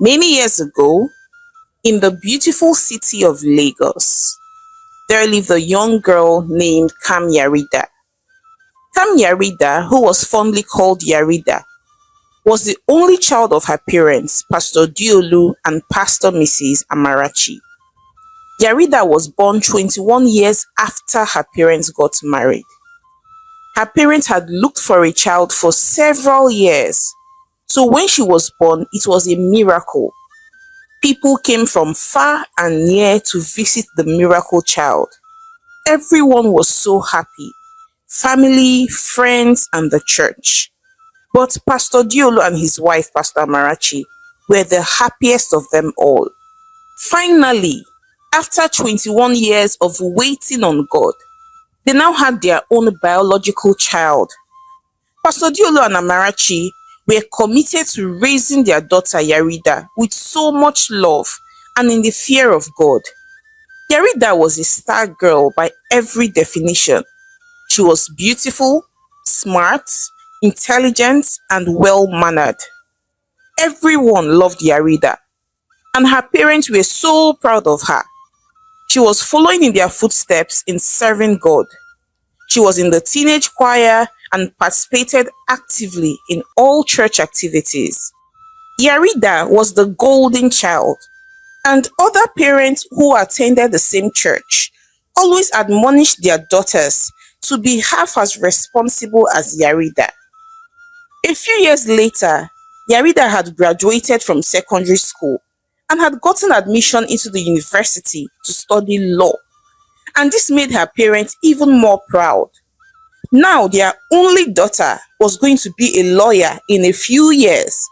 Many years ago, in the beautiful city of Lagos, there lived a young girl named Kam Yarida. Kam Yarida, who was fondly called Yarida, was the only child of her parents, Pastor Diolu and Pastor Mrs. Amarachi. Yarida was born 21 years after her parents got married. Her parents had looked for a child for several years, so when she was born, it was a miracle. People came from far and near to visit the miracle child. Everyone was so happy: family, friends, and the church. But Pastor Diolo and his wife, Pastor Amarachi, were the happiest of them all. Finally, after 21 years of waiting on God, they now had their own biological child. Pastor Diolo and Amarachi were committed to raising their daughter Yarida with so much love and in the fear of God. Yarida was a star girl by every definition. She was beautiful, smart, intelligent, and well-mannered. Everyone loved Yarida, and her parents were so proud of her. She was following in their footsteps in serving God. She was in the teenage choir and participated actively in all church activities. Yarida was the golden child, and other parents who attended the same church always admonished their daughters to be half as responsible as Yarida. A few years later, Yarida had graduated from secondary school and had gotten admission into the university to study law, and this made her parents even more proud. Now their only daughter was going to be a lawyer in a few years.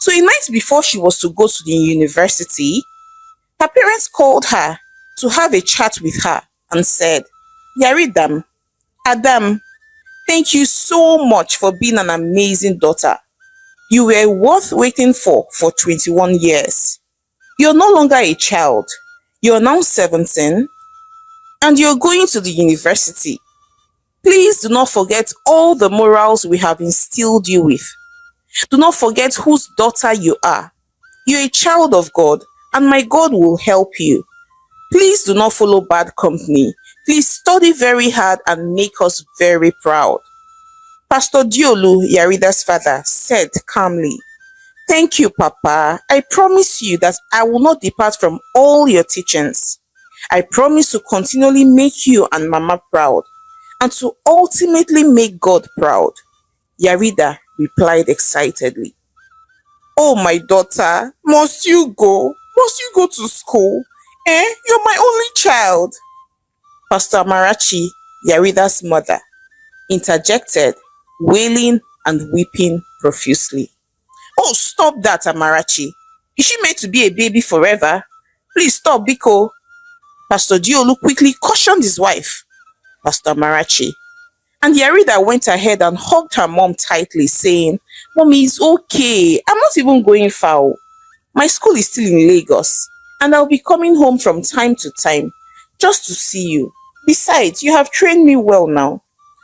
So a night before she was to go to the university, her parents called her to have a chat with her and said, "Yaridam, Adam, thank you so much for being an amazing daughter. You were worth waiting for 21 years. You're no longer a child. You're now 17 and you're going to the university. Please do not forget all the morals we have instilled you with. Do not forget whose daughter you are. You're a child of God, and my God will help you. Please do not follow bad company. Please study very hard and make us very proud." Pastor Diolu, Yarida's father, said calmly, "Thank you, Papa. I promise you that I will not depart from all your teachings. I promise to continually make you and Mama proud, and to ultimately make God proud." Yarida replied excitedly, "Oh, my daughter, must you go? Must you go to school? You're my only child." Pastor Amarachi, Yarida's mother, interjected, wailing and weeping profusely. "Oh, stop that, Amarachi. Is she meant to be a baby forever? Please stop, Biko." Pastor Diolu quickly cautioned his wife, Pastor Amarachi, and Yarida went ahead and hugged her mom tightly, saying, "Mommy, it's okay. I'm not even going far. My school is still in Lagos, and I'll be coming home from time to time just to see you. Besides, you have trained me well now,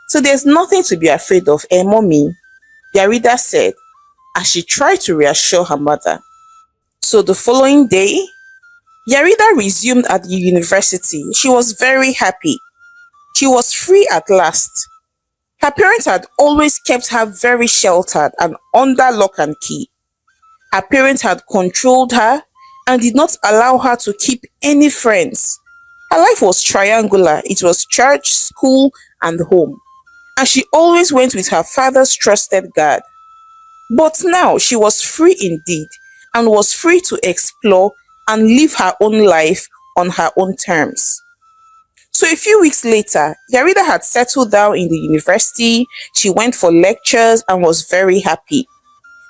so there's nothing to be afraid of, Mommy," Yarida said as she tried to reassure her mother. So the following day, Yarida resumed at the university. She was very happy. She was free at last. Her parents had always kept her very sheltered and under lock and key. Her parents had controlled her and did not allow her to keep any friends. Her life was triangular. It was church, school, and home. And she always went with her father's trusted guard. But now she was free indeed, and was free to explore and live her own life on her own terms. So a few weeks later, Yarida had settled down in the university. She went for lectures and was very happy.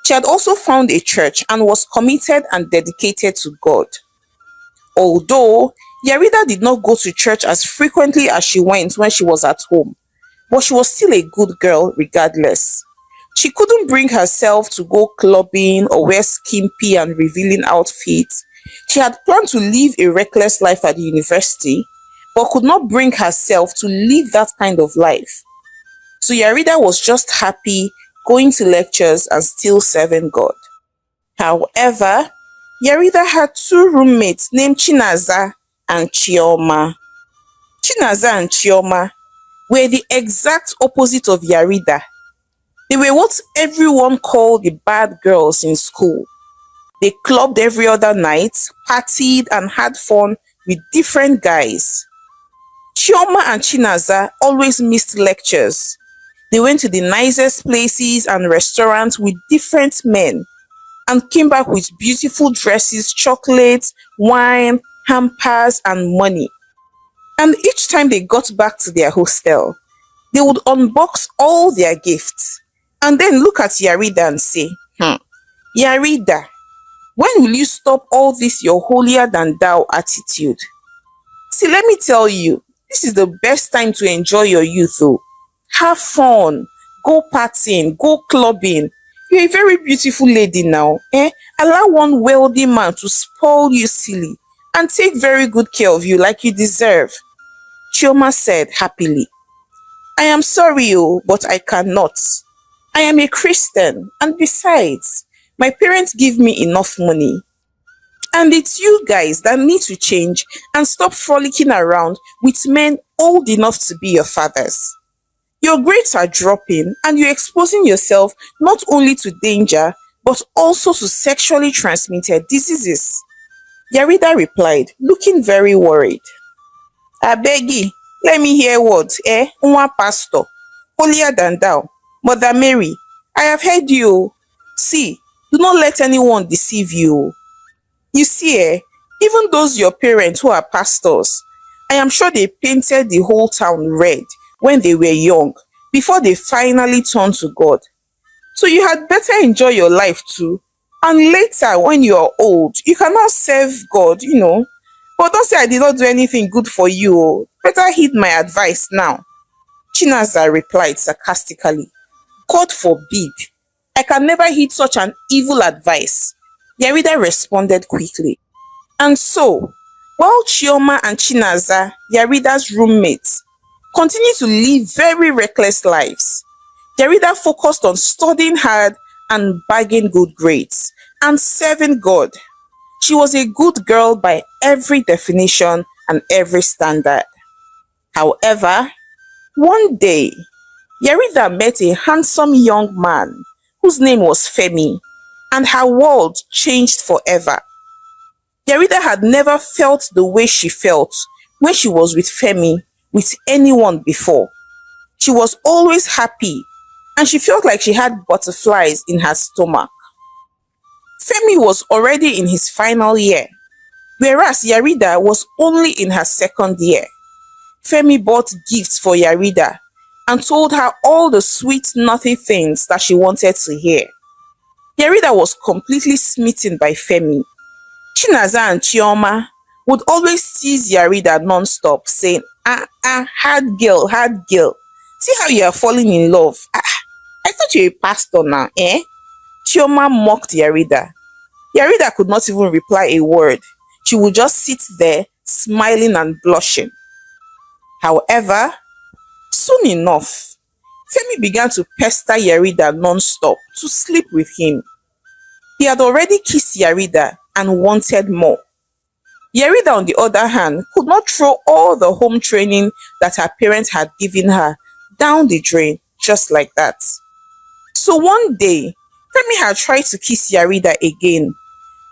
She had also found a church and was committed and dedicated to God. Although Yarida did not go to church as frequently as she went when she was at home, but she was still a good girl regardless. She couldn't bring herself to go clubbing or wear skimpy and revealing outfits. She had planned to live a reckless life at the university, but could not bring herself to live that kind of life. So Yarida was just happy going to lectures and still serving God. However, Yarida had two roommates named Chinaza and Chioma. Chinaza and Chioma were the exact opposite of Yarida. They were what everyone called the bad girls in school. They clubbed every other night, partied and had fun with different guys. Chioma and Chinaza always missed lectures. They went to the nicest places and restaurants with different men and came back with beautiful dresses, chocolates, wine, hampers, and money. And each time they got back to their hostel, they would unbox all their gifts and then look at Yarida and say, Yarida, when will you stop all this your holier than thou attitude? See, let me tell you, this is the best time to enjoy your youth. Oh. Have fun, go partying, go clubbing. You're a very beautiful lady now. Allow one wealthy man to spoil you silly and take very good care of you like you deserve. Chioma said happily, I am sorry, but I cannot. I am a Christian, and besides, my parents give me enough money. And it's you guys that need to change and stop frolicking around with men old enough to be your fathers. Your grades are dropping and you're exposing yourself not only to danger but also to sexually transmitted diseases. Yarida replied, looking very worried. Abegi, let me hear what, Nwa pastor, holier than thou, Mother Mary, I have heard you. See, do not let anyone deceive you. You see, even those your parents who are pastors, I am sure they painted the whole town red when they were young, before they finally turned to God. So you had better enjoy your life too. And later, when you are old, you can now serve God, But don't say I did not do anything good for you. Oh. Better heed my advice now. Chinaza replied sarcastically. God forbid. I can never heed such an evil advice. Yarida responded quickly. And so, while Chioma and Chinaza, Yarida's roommates, continued to live very reckless lives, Yarida focused on studying hard and bagging good grades and serving God. She was a good girl by every definition and every standard. However, one day, Yarida met a handsome young man whose name was Femi, and her world changed forever. Yarida had never felt the way she felt when she was with Femi with anyone before. She was always happy and she felt like she had butterflies in her stomach. Femi was already in his final year, whereas Yarida was only in her second year. Femi bought gifts for Yarida and told her all the sweet, naughty things that she wanted to hear. Yarida was completely smitten by Femi. Chinaza and Chioma would always tease Yarida non-stop, saying, hard girl, hard girl. See how you are falling in love. I thought you were a pastor now, Chioma mocked Yarida. Yarida could not even reply a word. She would just sit there, smiling and blushing. However, soon enough, Femi began to pester Yarida non-stop to sleep with him. He had already kissed Yarida and wanted more. Yarida, on the other hand, could not throw all the home training that her parents had given her down the drain just like that. So one day, Femi had tried to kiss Yarida again,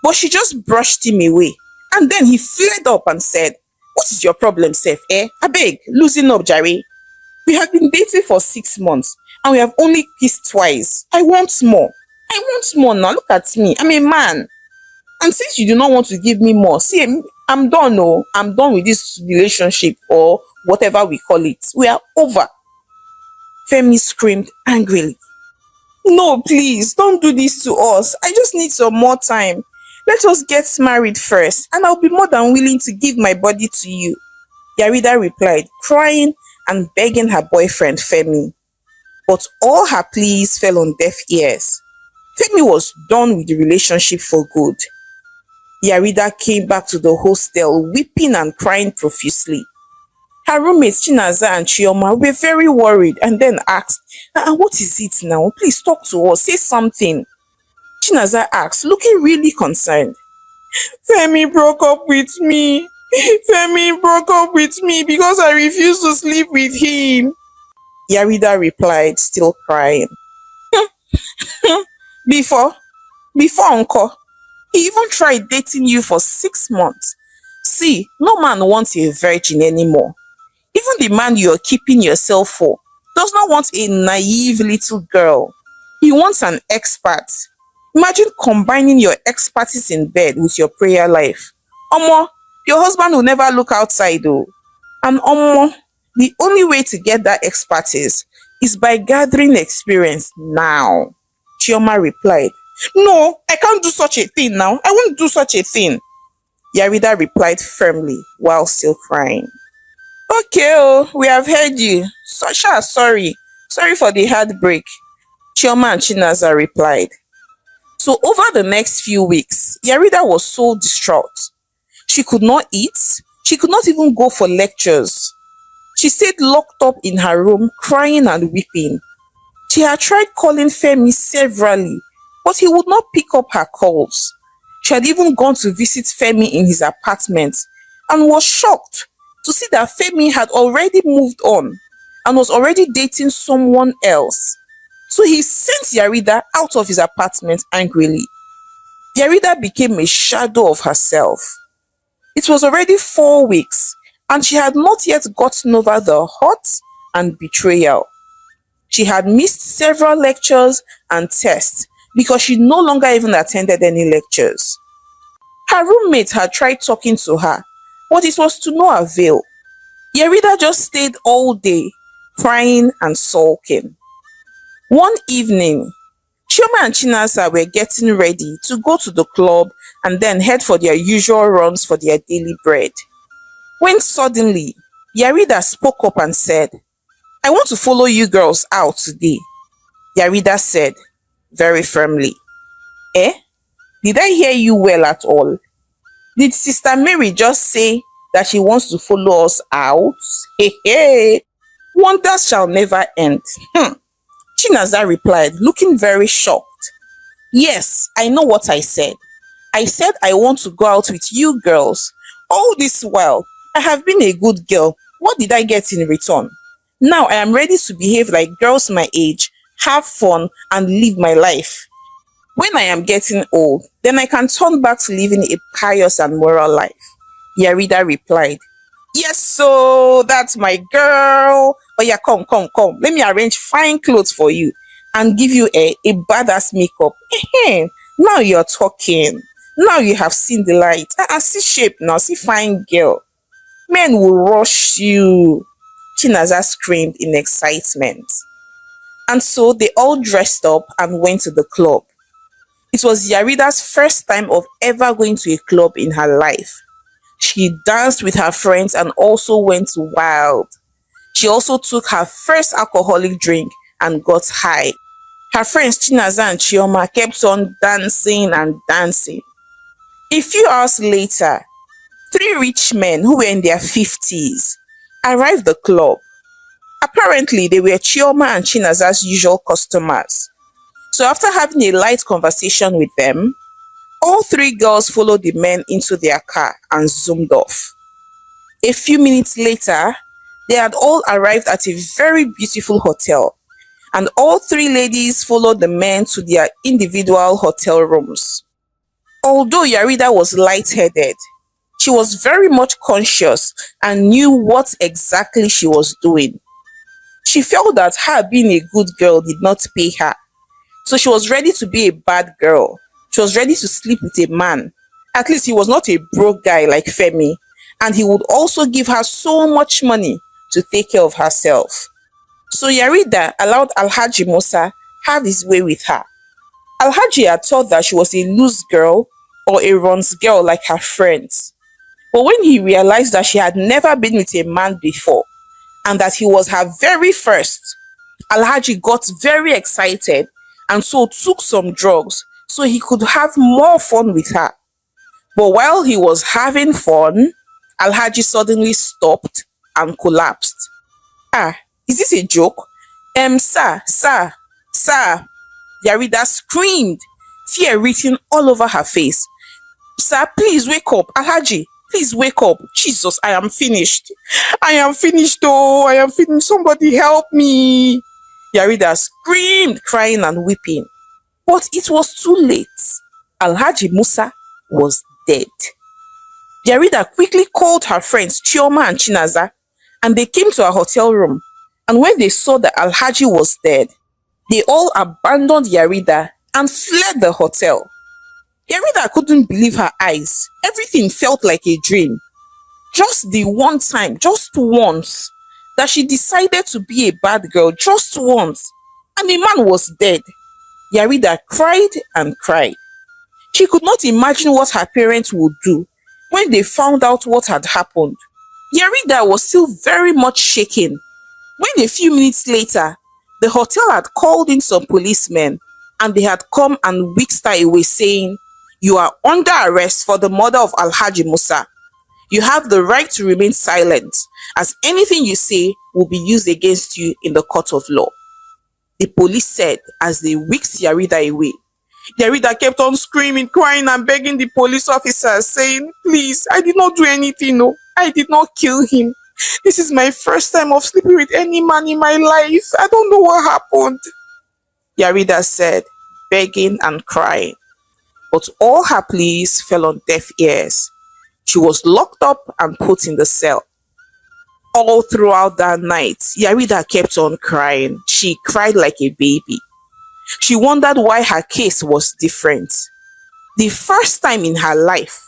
but she just brushed him away. And then he flared up and said, what is your problem, Seth? Abeg, loosen up, Jare. We have been dating for 6 months and we have only kissed twice. I want more. I want more now. Look at me. I'm a man. And since you do not want to give me more, see, I'm done. No, I'm done with this relationship or whatever we call it. We are over. Femi screamed angrily. No, please, don't do this to us. I just need some more time. Let us get married first, and I'll be more than willing to give my body to you. Yarida replied, crying and begging her boyfriend Femi. But all her pleas fell on deaf ears. Femi was done with the relationship for good. Yarida came back to the hostel weeping and crying profusely. Her roommates Chinaza and Chioma were very worried and then asked, what is it now? Please talk to us, say something. Chinaza asked, looking really concerned. Femi broke up with me. Femi broke up with me because I refused to sleep with him. Yarida replied, still crying. Before, before Uncle, he even tried dating you for 6 months. See, no man wants a virgin anymore. Even the man you're keeping yourself for does not want a naive little girl. He wants an expert. Imagine combining your expertise in bed with your prayer life. Omo, your husband will never look outside though. And Omo, the only way to get that expertise is by gathering experience now. Chioma replied, No, I can't do such a thing now. I won't do such a thing. Yarida replied firmly while still crying. Okay, oh, we have heard you. Sorry. Sorry for the heartbreak. Chioma and Chinaza replied. So over the next few weeks, Yarida was so distraught. She could not eat. She could not even go for lectures. She stayed locked up in her room, crying and weeping. She had tried calling Femi severally, but he would not pick up her calls. She had even gone to visit Femi in his apartment and was shocked to see that Femi had already moved on and was already dating someone else. So he sent Yarida out of his apartment angrily. Yarida became a shadow of herself. It was already 4 weeks and she had not yet gotten over the hurt and betrayal. She had missed several lectures and tests because she no longer even attended any lectures. Her roommate had tried talking to her, but it was to no avail. Yarida just stayed all day, crying and sulking. One evening, Chioma and Chinasa were getting ready to go to the club and then head for their usual runs for their daily bread. When suddenly, Yarida spoke up and said, I want to follow you girls out today. Yarida said, very firmly, Eh? Did I hear you well at all? Did Sister Mary just say that she wants to follow us out? Hey, hey. Wonders shall never end. Chinaza replied, looking very shocked. Yes, I know what I said. I said I want to go out with you girls. All this while, I have been a good girl. What did I get in return? Now I am ready to behave like girls my age, have fun, and live my life. When I am getting old, then I can turn back to living a pious and moral life. Yarida replied, Yes, so that's my girl. Oh yeah, come. Let me arrange fine clothes for you and give you a badass makeup. Now you're talking. Now you have seen the light. I see shape now, see fine girl. Men will rush you. Chinaza screamed in excitement. And so they all dressed up and went to the club. It was Yarida's first time of ever going to a club in her life. She danced with her friends and also went wild. She also took her first alcoholic drink and got high. Her friends Chinaza and Chioma kept on dancing and dancing. A few hours later, 3 rich men who were in their 50s arrived at the club. Apparently, they were Chioma and Chinaza's usual customers. So after having a light conversation with them, all 3 girls followed the men into their car and zoomed off. A few minutes later, they had all arrived at a very beautiful hotel, and all 3 ladies followed the men to their individual hotel rooms. Although Yarida was lightheaded, she was very much conscious and knew what exactly she was doing. She felt that her being a good girl did not pay her, so she was ready to be a bad girl. She was ready to sleep with a man. At least he was not a broke guy like Femi, and he would also give her so much money to take care of herself. So Yarida allowed Alhaji Musa have his way with her. Alhaji had thought that she was a loose girl or a runs girl like her friends. But when he realized that she had never been with a man before and that he was her very first, Alhaji got very excited and so took some drugs so he could have more fun with her. But while he was having fun, Alhaji suddenly stopped and collapsed. Ah, is this a joke? Sir. Yarida screamed, tear written all over her face. Sir, please wake up. Alhaji, please wake up. Jesus, I am finished. I am finished, oh, I am finished. Somebody help me. Yarida screamed, crying and weeping. But it was too late. Alhaji Musa was dead. Yarida quickly called her friends Chioma and Chinaza, and they came to her hotel room. And when they saw that Alhaji was dead, they all abandoned Yarida and fled the hotel. Yarida couldn't believe her eyes. Everything felt like a dream. Just the one time, just once, that she decided to be a bad girl, just once, and the man was dead. Yarida cried and cried. She could not imagine what her parents would do when they found out what had happened. Yarida was still very much shaken when a few minutes later, the hotel had called in some policemen and they had come and whisked her away saying, "You are under arrest for the murder of Alhaji Musa. You have the right to remain silent, as anything you say will be used against you in the court of law." The police said as they whisked Yarida away. Yarida kept on screaming, crying and begging the police officers, saying, "Please, I did not do anything, no. I did not kill him. This is my first time of sleeping with any man in my life. I don't know what happened." Yarida said, begging and crying. But all her pleas fell on deaf ears. She was locked up and put in the cell. All throughout that night, Yarida kept on crying. She cried like a baby. She wondered why her case was different. The first time in her life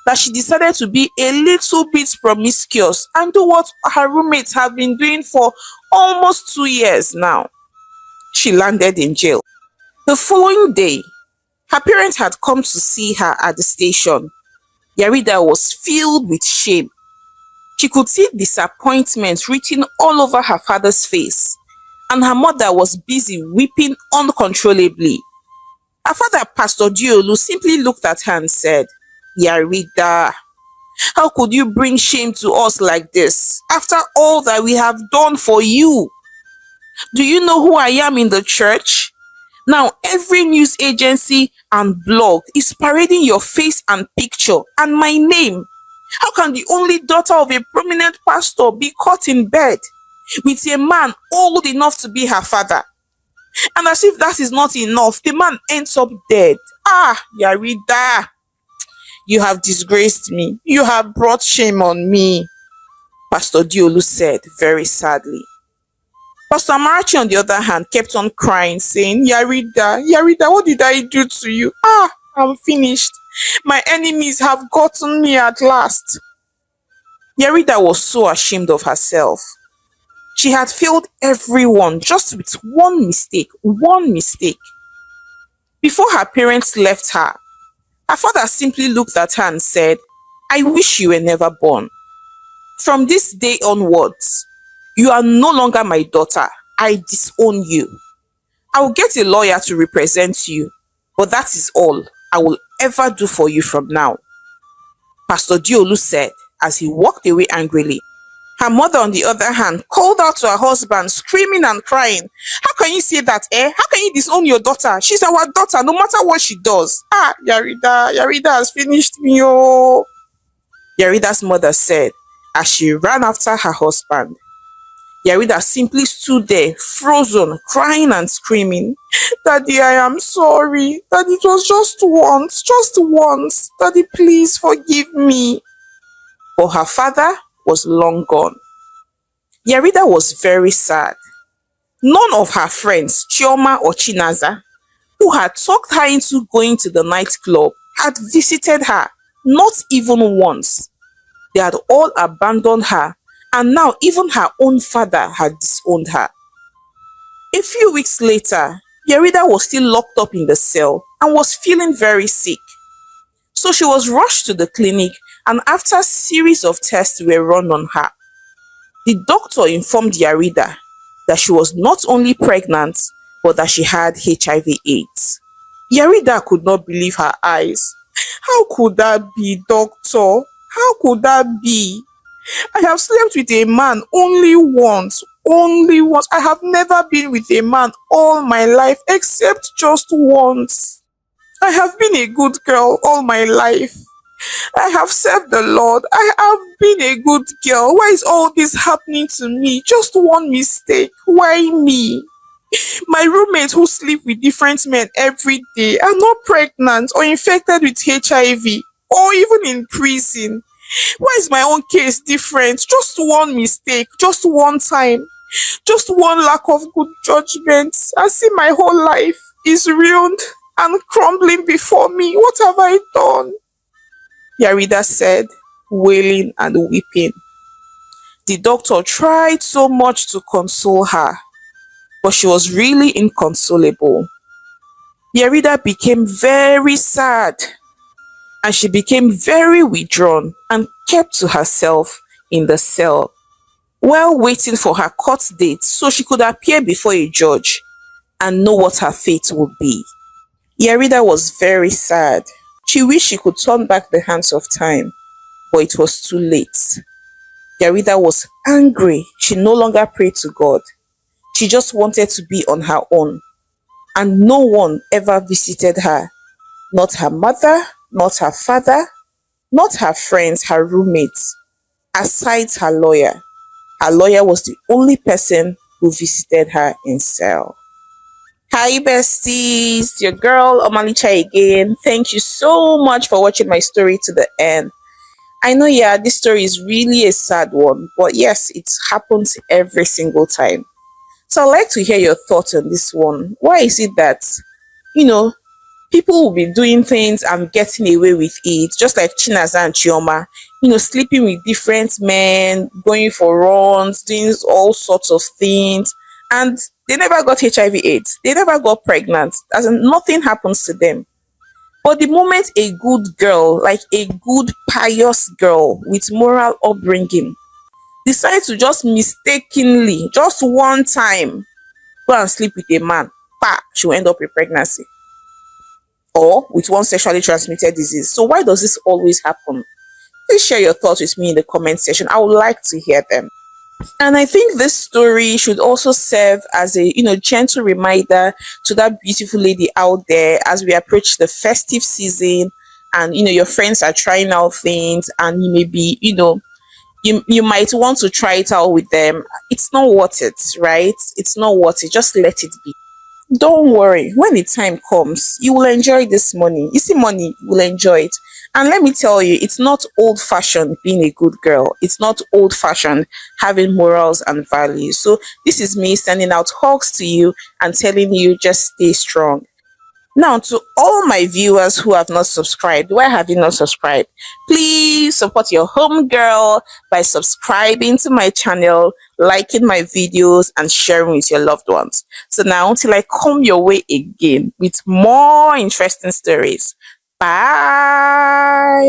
that she decided to be a little bit promiscuous and do what her roommates have been doing for almost 2 years now. She landed in jail. The following day, her parents had come to see her at the station. Yarida was filled with shame. She could see disappointment written all over her father's face, and her mother was busy weeping uncontrollably. Her father, Pastor Diolu, simply looked at her and said, "Yarida, how could you bring shame to us like this after all that we have done for you? Do you know who I am in the church? Now every news agency and blog is parading your face and picture and my name. How can the only daughter of a prominent pastor be caught in bed with a man old enough to be her father? And as if that is not enough, the man ends up dead. Ah, Yarida, you have disgraced me. You have brought shame on me," Pastor Diolu said very sadly. Pastor Amarachi, on the other hand, kept on crying, saying, "Yarida, Yarida, what did I do to you? Ah, I'm finished. My enemies have gotten me at last." Yarida was so ashamed of herself. She had failed everyone just with one mistake, one mistake. Before her parents left her father simply looked at her and said, "I wish you were never born. From this day onwards, you are no longer my daughter. I disown you. I will get a lawyer to represent you, but that is all I will ever do for you from now," Pastor Diolu said as he walked away angrily. Her mother, on the other hand, called out to her husband, screaming and crying, "How can you say that, eh? How can you disown your daughter? She's our daughter, no matter what she does. Ah, Yarida has finished me, oh," Yarida's mother said as she ran after her husband. Yarida simply stood there, frozen, crying and screaming, "Daddy, I am sorry. Daddy, it was just once. Daddy, please forgive me." But her father was long gone. Yarida was very sad. None of her friends, Chioma or Chinaza, who had talked her into going to the nightclub, had visited her, not even once. They had all abandoned her, and now even her own father had disowned her. A few weeks later, Yarida was still locked up in the cell and was feeling very sick. So she was rushed to the clinic, and after a series of tests were run on her, the doctor informed Yarida that she was not only pregnant, but that she had HIV/AIDS. Yarida could not believe her eyes. "How could that be, doctor? How could that be? I have slept with a man only once. Only once. I have never been with a man all my life except just once. I have been a good girl all my life. I have served the Lord. I have been a good girl. Why is all this happening to me? Just one mistake. Why me? My roommates who sleep with different men every day are not pregnant or infected with HIV or even in prison. Why is my own case different? Just one mistake, just one time, just one lack of good judgment. I see my whole life is ruined and crumbling before me. What have I done? Yarida said, wailing and weeping. The doctor tried so much to console her, but she was really inconsolable. Yarida became very sad and she became very withdrawn and kept to herself in the cell while waiting for her court date so she could appear before a judge and know what her fate would be. Yarida was very sad. She wished she could turn back the hands of time, but it was too late. Yarida was angry. She no longer prayed to God. She just wanted to be on her own. And no one ever visited her. Not her mother, not her father, not her friends, her roommates, aside her lawyer. Her lawyer was the only person who visited her in cell. Hi besties, your girl Omalicha again. Thank you so much for watching my story to the end. I know, yeah, this story is really a sad one, but yes, it happens every single time. So I'd like to hear your thoughts on this one. Why is it that, you know, people will be doing things and getting away with it, just like Chinaza and Chioma, sleeping with different men, going for runs, doing all sorts of things, and they never got HIV/AIDS. They never got pregnant. As in, nothing happens to them. But the moment a good girl, like a good pious girl with moral upbringing, decides to just mistakenly, just one time, go and sleep with a man, she will end up with pregnancy or with one sexually transmitted disease. So why does this always happen? Please share your thoughts with me in the comment section. I would like to hear them. And I think this story should also serve as a gentle reminder to that beautiful lady out there as we approach the festive season and your friends are trying out things and you may be you might want to try it out with them. It's not worth it, right? It's not worth it. Just let it be. Don't worry, when the time comes, you will enjoy this money. You see, money, you will enjoy it. And let me tell you, it's not old fashioned being a good girl. It's not old fashioned having morals and values. So, this is me sending out hugs to you and telling you just stay strong. Now, to all my viewers who have not subscribed, why have you not subscribed? Please support your homegirl by subscribing to my channel, liking my videos, and sharing with your loved ones. So now, until I come your way again with more interesting stories. Bye.